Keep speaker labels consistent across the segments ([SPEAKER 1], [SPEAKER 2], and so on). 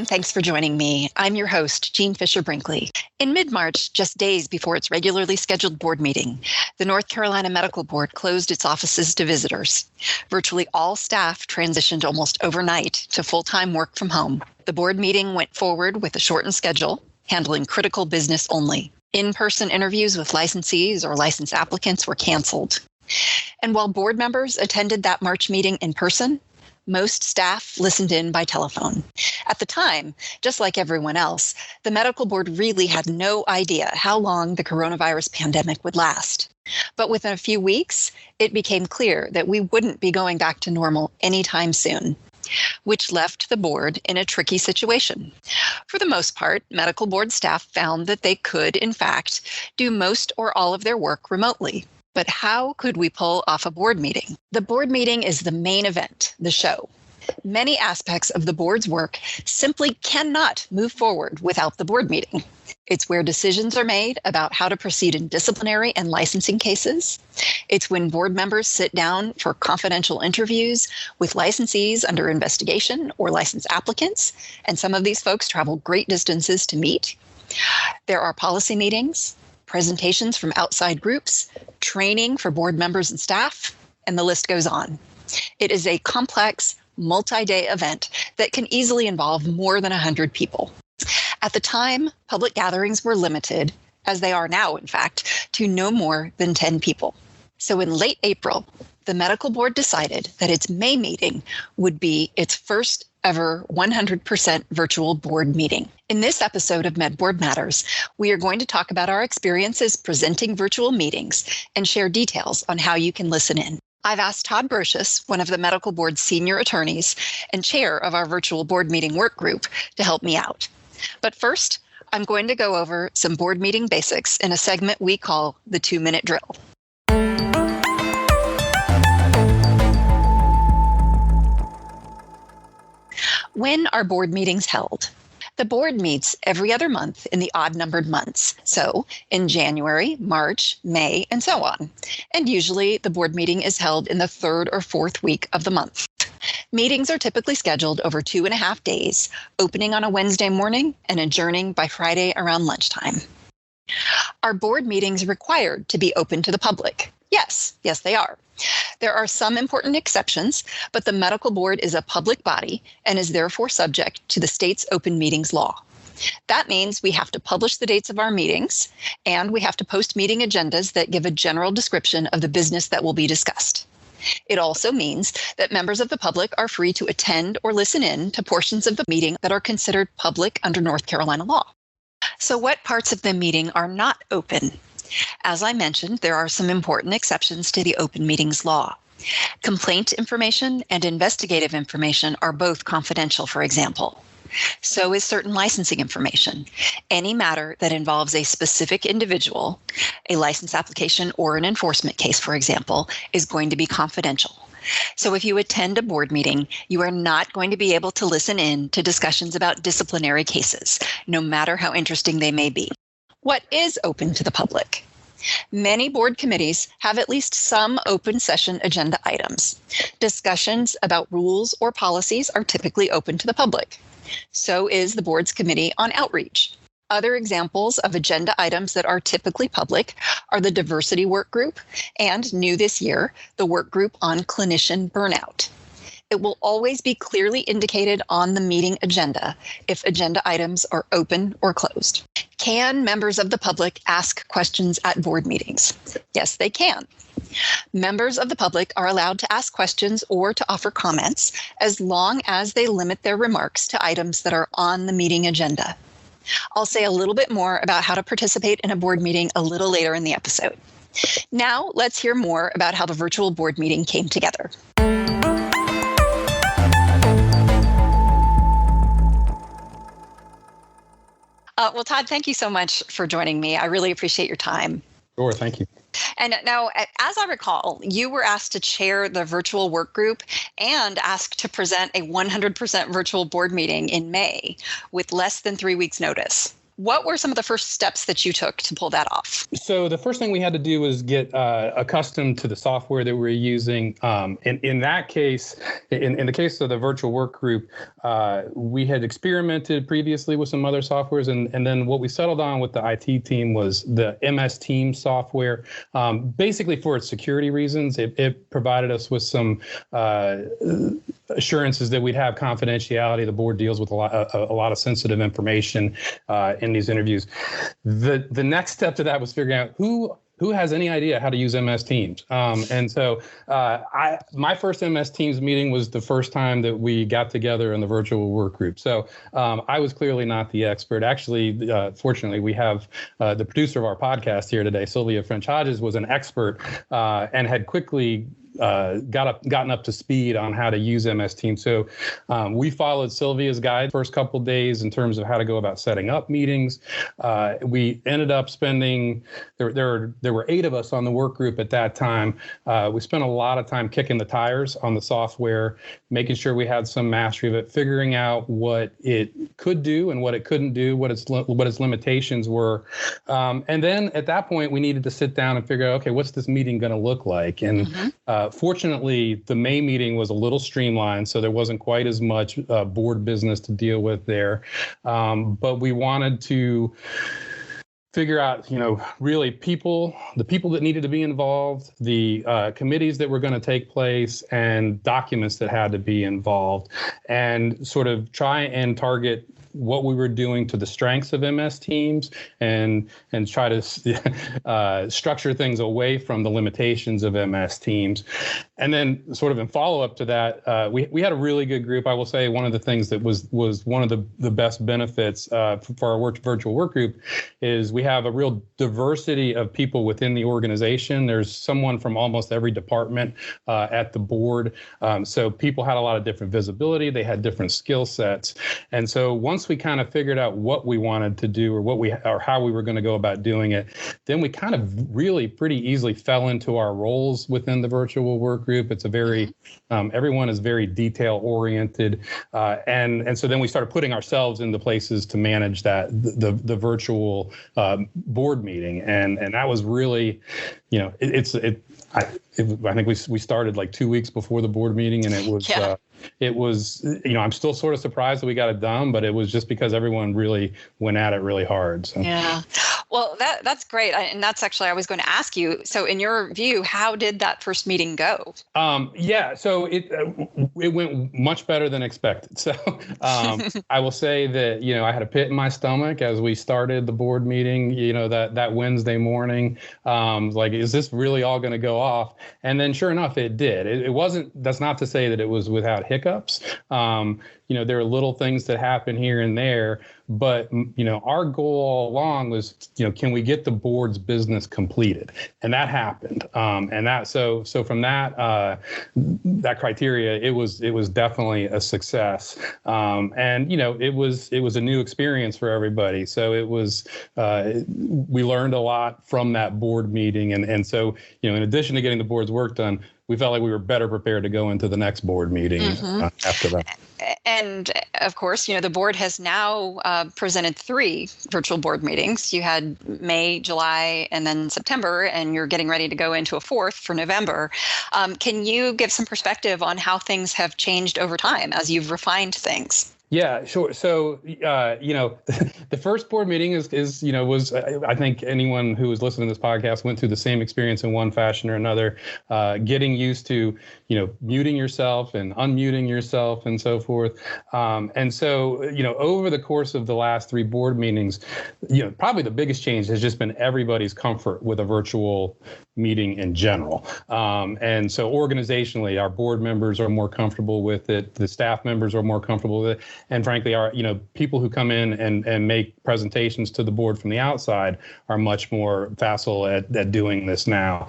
[SPEAKER 1] and thanks for joining me. I'm your host, Jean Fisher Brinkley. In mid-March, just days before its regularly scheduled board meeting, the North Carolina Medical Board closed its offices to visitors. Virtually all staff transitioned almost overnight to full-time work from home. The board meeting went forward with a shortened schedule, handling critical business only. In-person interviews with licensees or license applicants were canceled. And while board members attended that March meeting in person, most staff listened in by telephone. At the time, just like everyone else, the medical board really had no idea how long the coronavirus pandemic would last. But within a few weeks, it became clear that we wouldn't be going back to normal anytime soon, which left the board in a tricky situation. For the most part, medical board staff found that they could, in fact, do most or all of their work remotely. But how could we pull off a board meeting? The board meeting is the main event, the show. Many aspects of the board's work simply cannot move forward without the board meeting. It's where decisions are made about how to proceed in disciplinary and licensing cases. It's when board members sit down for confidential interviews with licensees under investigation or license applicants, and some of these folks travel great distances to meet. There are policy meetings, presentations from outside groups, training for board members and staff, and the list goes on. It is a complex, multi-day event that can easily involve more than 100 people. At the time, public gatherings were limited, as they are now, in fact, to no more than 10 people. So in late April, the medical board decided that its May meeting would be its first ever 100% virtual board meeting. In this episode of MedBoard Matters, we are going to talk about our experiences presenting virtual meetings and share details on how you can listen in. I've asked Todd, Brosius, one of the medical board's senior attorneys and chair of our virtual board meeting work group, to help me out. But first, I'm going to go over some board meeting basics in a segment we call the 2-minute drill. When are board meetings held? The board meets every other month in the odd-numbered months, so in January, March, May, and so on. And usually the board meeting is held in the third or fourth week of the month. Meetings are typically scheduled over 2.5 days, opening on a Wednesday morning and adjourning by Friday around lunchtime. Are board meetings required to be open to the public? Yes, they are. There are some important exceptions, but the medical board is a public body and is therefore subject to the state's open meetings law. That means we have to publish the dates of our meetings, and we have to post meeting agendas that give a general description of the business that will be discussed. It also means that members of the public are free to attend or listen in to portions of the meeting that are considered public under North Carolina law. So what parts of the meeting are not open? As I mentioned, there are some important exceptions to the open meetings law. Complaint information and investigative information are both confidential, for example. So is certain licensing information. Any matter that involves a specific individual, a license application or an enforcement case, for example, is going to be confidential. So if you attend a board meeting, you are not going to be able to listen in to discussions about disciplinary cases, no matter how interesting they may be. What is open to the public? Many board committees have at least some open session agenda items. Discussions about rules or policies are typically open to the public. So is the board's committee on outreach. Other examples of agenda items that are typically public are the diversity work group and, new this year, the work group on clinician burnout. It will always be clearly indicated on the meeting agenda if agenda items are open or closed. Can members of the public ask questions at board meetings? Yes, they can. Members of the public are allowed to ask questions or to offer comments as long as they limit their remarks to items that are on the meeting agenda. I'll say a little bit more about how to participate in a board meeting a little later in the episode. Now, let's hear more about how the virtual board meeting came together. Well, Todd, thank you so much for joining me. I really appreciate your time.
[SPEAKER 2] Sure, thank you.
[SPEAKER 1] And now, as I recall, you were asked to chair the virtual work group and asked to present a 100% virtual board meeting in May with less than 3 weeks' notice. what were some of the first steps that you took to pull that off?
[SPEAKER 2] So the first thing we had to do was get accustomed to the software that we were using. In that case, in the case of the virtual work group, we had experimented previously with some other softwares, and then what we settled on with the IT team was the MS Teams software. Basically, for its security reasons, it provided us with some assurances that we'd have confidentiality. The board deals with a lot of sensitive information in these interviews. The next step to that was figuring out who has any idea how to use MS Teams. And so my first MS Teams meeting was the first time that we got together in the virtual work group. So I was clearly not the expert. Actually, fortunately, we have the producer of our podcast here today, Sylvia French-Hodges, was an expert and had quickly gotten up to speed on how to use MS Teams. So we followed Sylvia's guide first couple days in terms of how to go about setting up meetings. We ended up spending, there were 8 of us on the work group at that time. We spent a lot of time kicking the tires on the software, making sure we had some mastery of it, figuring out what it could do and what it couldn't do, what its limitations were. And then at that point, we needed to sit down and figure out, okay, what's this meeting going to look like? And fortunately, the May meeting was a little streamlined, so there wasn't quite as much board business to deal with there. But we wanted to figure out, really the people that needed to be involved, the committees that were going to take place, and documents that had to be involved, and sort of try and target what we were doing to the strengths of MS Teams and try to structure things away from the limitations of MS Teams. And then sort of in follow-up to that, we had a really good group. I will say one of the things that was one of the best benefits for our virtual work group is we have a real diversity of people within the organization. There's someone from almost every department at the board. So people had a lot of different visibility. They had different skill sets. And so once we kind of figured out what we wanted to do or how we were going to go about doing it, then we kind of really pretty easily fell into our roles within the virtual work group. It's a very, everyone is very detail oriented. And so then we started putting ourselves into places to manage the virtual board meeting. And that was really, I think we started like 2 weeks before the board meeting, and it was, I'm still sort of surprised that we got it done, but it was just because everyone really went at it really hard. So.
[SPEAKER 1] Yeah. Well, that's great. And that's actually, I was going to ask you, so in your view, how did that first meeting go?
[SPEAKER 2] So it went much better than expected. So I will say that, I had a pit in my stomach as we started the board meeting, that Wednesday morning, like, is this really all going to go off? And then sure enough, it did. It wasn't, that's not to say that it was without hiccups. There are little things that happen here and there, but, our goal all along was, can we get the board's business completed? And that happened. So from that criteria, it was definitely a success. It was a new experience for everybody. So it was, we learned a lot from that board meeting. And so, in addition to getting the board's work done, we felt like we were better prepared to go into the next board meeting after that.
[SPEAKER 1] And of course, the board has now presented 3 virtual board meetings. You had May, July, and then September, and you're getting ready to go into a 4th for November. Can you give some perspective on how things have changed over time as you've refined things?
[SPEAKER 2] Yeah, sure. So, the first board meeting was, I think anyone who was listening to this podcast went through the same experience in one fashion or another, getting used to, muting yourself and unmuting yourself and so forth. And so, over the course of the last 3 board meetings, probably the biggest change has just been everybody's comfort with a virtual meeting in general. And so organizationally, our board members are more comfortable with it. The staff members are more comfortable with it. And frankly, our people who come in and make presentations to the board from the outside are much more facile at doing this now.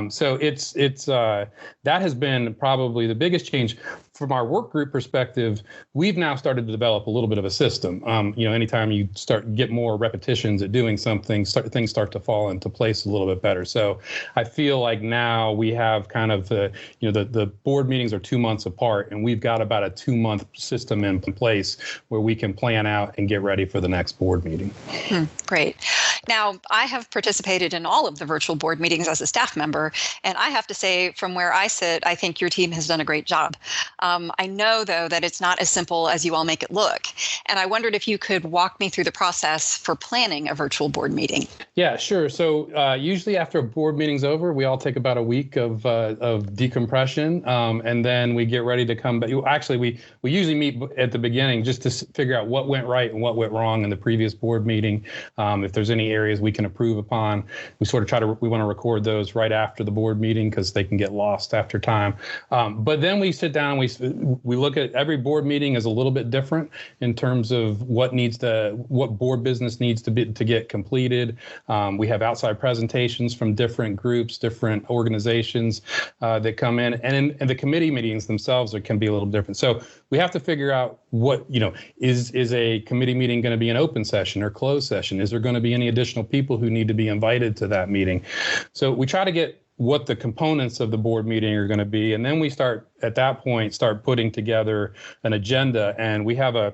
[SPEAKER 2] So it's that has been probably the biggest change. from our work group perspective, we've now started to develop a little bit of a system. Anytime you get more repetitions at doing something, things start to fall into place a little bit better. So I feel like now we have kind of the board meetings are 2 months apart, and we've got about a 2-month system in place where we can plan out and get ready for the next board meeting.
[SPEAKER 1] Great. Now, I have participated in all of the virtual board meetings as a staff member, and I have to say, from where I sit, I think your team has done a great job. I know, though, that it's not as simple as you all make it look, and I wondered if you could walk me through the process for planning a virtual board meeting.
[SPEAKER 2] Yeah, sure. So usually after a board meeting's over, we all take about a week of decompression, and then we get ready to come back. Actually, we usually meet at the beginning just to figure out what went right and what went wrong in the previous board meeting. If there's any areas we can improve upon, we sort of we want to record those right after the board meeting because they can get lost after time. But then we sit down, we look at every board meeting is a little bit different in terms of what board business needs to get completed. We have outside presentations from different groups, different organizations that come in, and the committee meetings themselves can be a little different. So we have to figure out what, is a committee meeting going to be an open session or closed session? Is there going to be any additional people who need to be invited to that meeting? So we try to get what the components of the board meeting are going to be. And then we start putting together an agenda. And we have a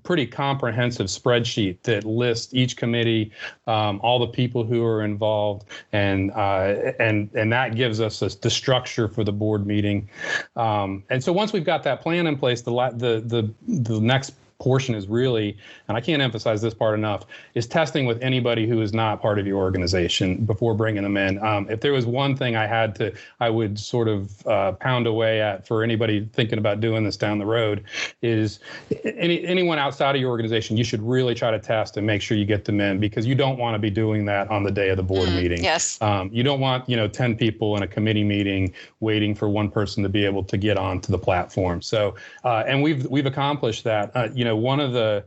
[SPEAKER 2] pretty comprehensive spreadsheet that lists each committee, all the people who are involved, and that gives us the structure for the board meeting. And so once we've got that plan in place, the next portion is really, and I can't emphasize this part enough, is testing with anybody who is not part of your organization before bringing them in. If there was one thing I would sort of pound away at for anybody thinking about doing this down the road is anyone outside of your organization, you should really try to test and make sure you get them in, because you don't want to be doing that on the day of the board meeting.
[SPEAKER 1] Yes.
[SPEAKER 2] You don't want 10 people in a committee meeting waiting for one person to be able to get onto the platform. So, and we've accomplished that. One of the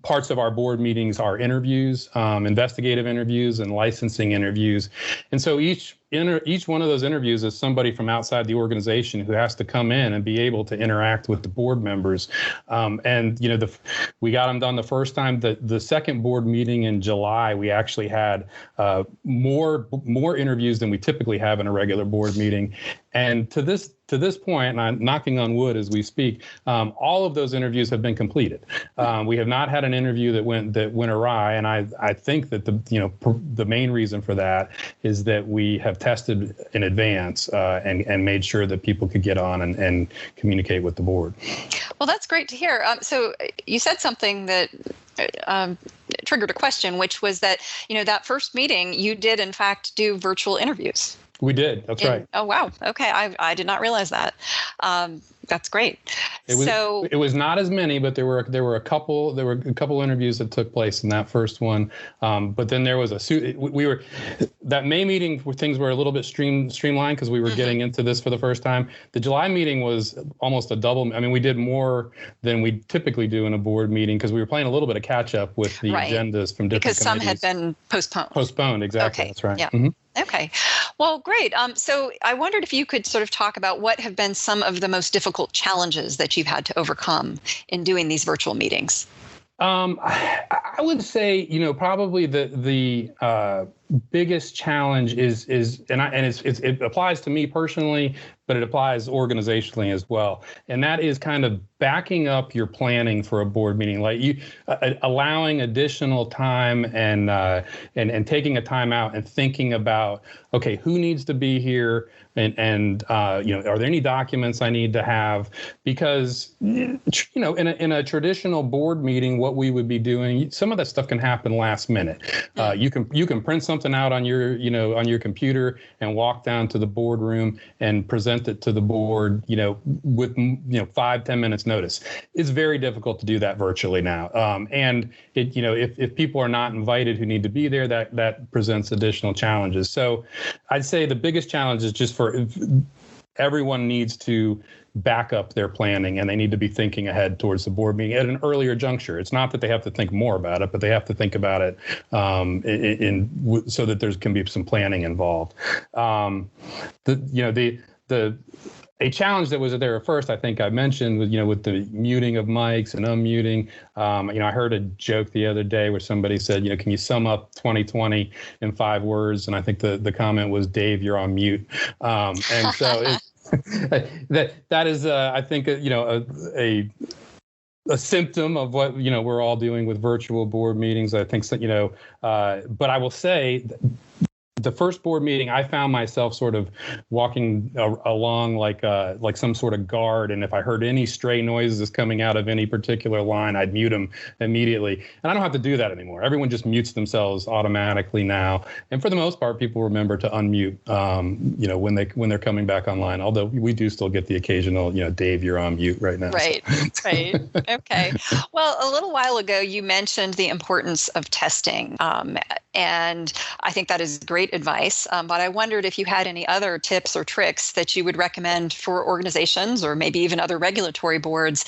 [SPEAKER 2] parts of our board meetings are interviews, investigative interviews and licensing interviews. And so each one of those interviews is somebody from outside the organization who has to come in and be able to interact with the board members. We got them done the first time. The second board meeting in July, we actually had more interviews than we typically have in a regular board meeting. And to this point, and I'm knocking on wood as we speak, all of those interviews have been completed. We have not had an interview that went awry, and I think that the main reason for that is that we have tested in advance and made sure that people could get on and communicate with the board.
[SPEAKER 1] Well, that's great to hear. So you said something that triggered a question, which was that that first meeting you did in fact do virtual interviews.
[SPEAKER 2] We did. That's right.
[SPEAKER 1] Oh, wow. Okay. I did not realize that. That's great.
[SPEAKER 2] It was not as many, but there were a couple interviews that took place in that first one. But then there was that May meeting where things were a little bit streamlined because we were getting into this for the first time. The July meeting was almost a double. I mean, we did more than we typically do in a board meeting because we were playing a little bit of catch up with the agendas from different
[SPEAKER 1] because some
[SPEAKER 2] committees.
[SPEAKER 1] Had been postponed.
[SPEAKER 2] Postponed, exactly.
[SPEAKER 1] Okay.
[SPEAKER 2] That's right.
[SPEAKER 1] Yeah.
[SPEAKER 2] Mm-hmm.
[SPEAKER 1] Okay. Well, great. So I wondered if you could sort of talk about what have been some of the most difficult challenges that you've had to overcome in doing these virtual meetings.
[SPEAKER 2] I would say, probably the biggest challenge is it applies to me personally, but it applies organizationally as well. And that is kind of backing up your planning for a board meeting, like allowing additional time and taking a time out and thinking about, okay, who needs to be here? And are there any documents I need to have? Because, in a traditional board meeting, what we would be doing, some of that stuff can happen last minute. You can print something out on your computer and walk down to the boardroom and present it to the board, with 5-10 minutes notice. It's very difficult to do that virtually now. And if people are not invited who need to be there, that presents additional challenges. So I'd say the biggest challenge is just for everyone needs to back up their planning, and they need to be thinking ahead towards the board meeting at an earlier juncture. It's not that they have to think more about it, but they have to think about it so that there can be some planning involved. a challenge that was there at first, I think I mentioned, with the muting of mics and unmuting. I heard a joke the other day where somebody said, can you sum up 2020 in 5 words? And I think the comment was, Dave, you're on mute. And so that is, I think, a symptom of what, we're all doing with virtual board meetings. I think, but I will say, the first board meeting, I found myself sort of walking along like some sort of guard. And if I heard any stray noises coming out of any particular line, I'd mute them immediately. And I don't have to do that anymore. Everyone just mutes themselves automatically now. And for the most part, people remember to unmute, when they're coming back online. Although we do still get the occasional, Dave, you're on mute right now.
[SPEAKER 1] Right, so. Right. Okay. Well, a little while ago, you mentioned the importance of testing. And I think that is great advice. But I wondered if you had any other tips or tricks that you would recommend for organizations or maybe even other regulatory boards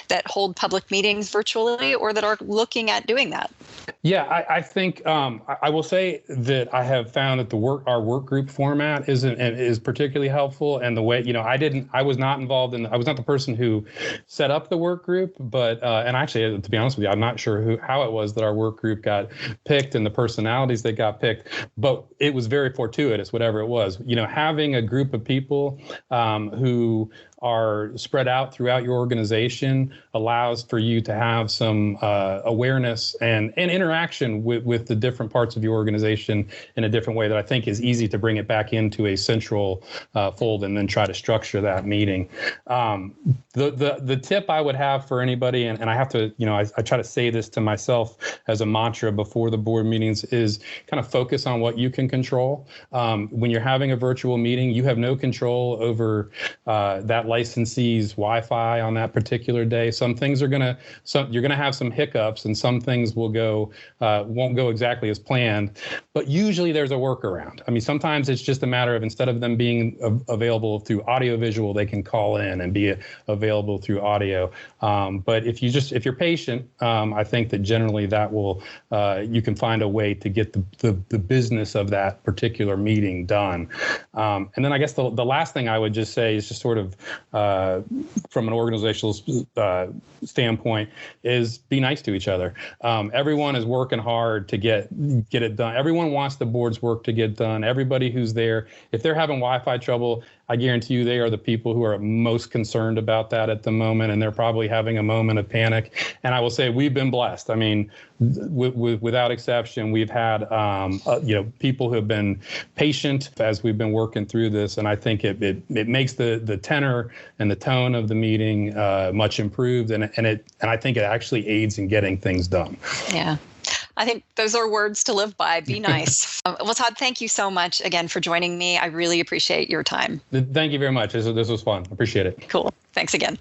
[SPEAKER 1] that hold public meetings virtually or that are looking at doing that.
[SPEAKER 2] Yeah, I think I will say that I have found that our work group format is particularly helpful. And the way, I was not the person who set up the work group, but and actually, to be honest with you, I'm not sure how it was that our work group got picked and the personalities that got picked, but it was very fortuitous, whatever it was. Having a group of people who are spread out throughout your organization allows for you to have some awareness and interaction with the different parts of your organization in a different way that I think is easy to bring it back into a central fold and then try to structure that meeting. The tip I would have for anybody, and I have to, I try to say this to myself as a mantra before the board meetings, is kind of focus on what you can control. When you're having a virtual meeting, you have no control over that licensee's Wi-Fi on that particular day. Some things you're gonna have some hiccups, and some things won't go exactly as planned. But usually there's a workaround. I mean, sometimes it's just a matter of, instead of them being available through audio-visual, they can call in and be available through audio. But if you're patient, I think that generally that will you can find a way to get the business of that particular meeting done. And then I guess the last thing I would just say is just sort of from an organizational standpoint is be nice to each other. Everyone is working hard to get it done. Everyone wants the board's work to get done. Everybody who's there, if they're having Wi-Fi trouble, I guarantee you they are the people who are most concerned about that at the moment, and they're probably having a moment of panic. And I will say we've been blessed. I mean, without exception, we've had people who have been patient as we've been working through this, and I think it makes the tenor and the tone of the meeting much improved, and I think it actually aids in getting things done. Yeah.
[SPEAKER 1] I think those are words to live by. Be nice. Well, Todd, thank you so much again for joining me. I really appreciate your time.
[SPEAKER 2] Thank you very much. This was fun. Appreciate it.
[SPEAKER 1] Cool. Thanks again.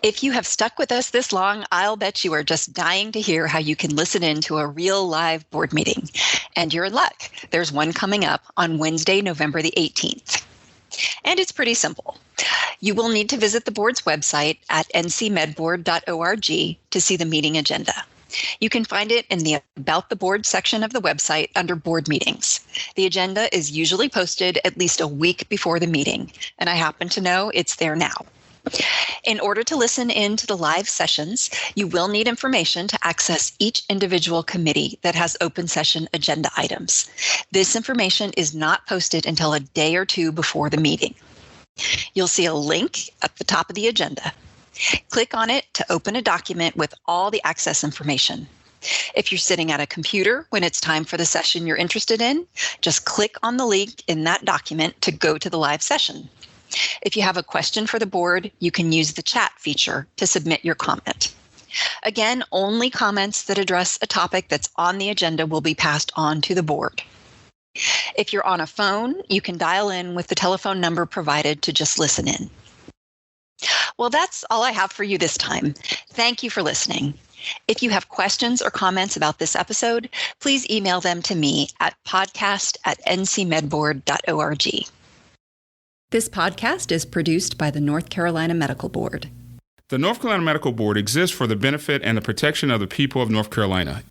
[SPEAKER 1] If you have stuck with us this long, I'll bet you are just dying to hear how you can listen in to a real live board meeting. And you're in luck. There's one coming up on Wednesday, November the 18th. And it's pretty simple. You will need to visit the board's website at ncmedboard.org to see the meeting agenda. You can find it in the About the Board section of the website under Board Meetings. The agenda is usually posted at least a week before the meeting, and I happen to know it's there now. In order to listen in to the live sessions, you will need information to access each individual committee that has open session agenda items. This information is not posted until a day or two before the meeting. You'll see a link at the top of the agenda. Click on it to open a document with all the access information. If you're sitting at a computer when it's time for the session you're interested in, just click on the link in that document to go to the live session. If you have a question for the board, you can use the chat feature to submit your comment. Again, only comments that address a topic that's on the agenda will be passed on to the board. If you're on a phone, you can dial in with the telephone number provided to just listen in. Well, that's all I have for you this time. Thank you for listening. If you have questions or comments about this episode, please email them to me at podcast@ncmedboard.org. This podcast is produced by the North Carolina Medical Board.
[SPEAKER 3] The North Carolina Medical Board exists for the benefit and the protection of the people of North Carolina.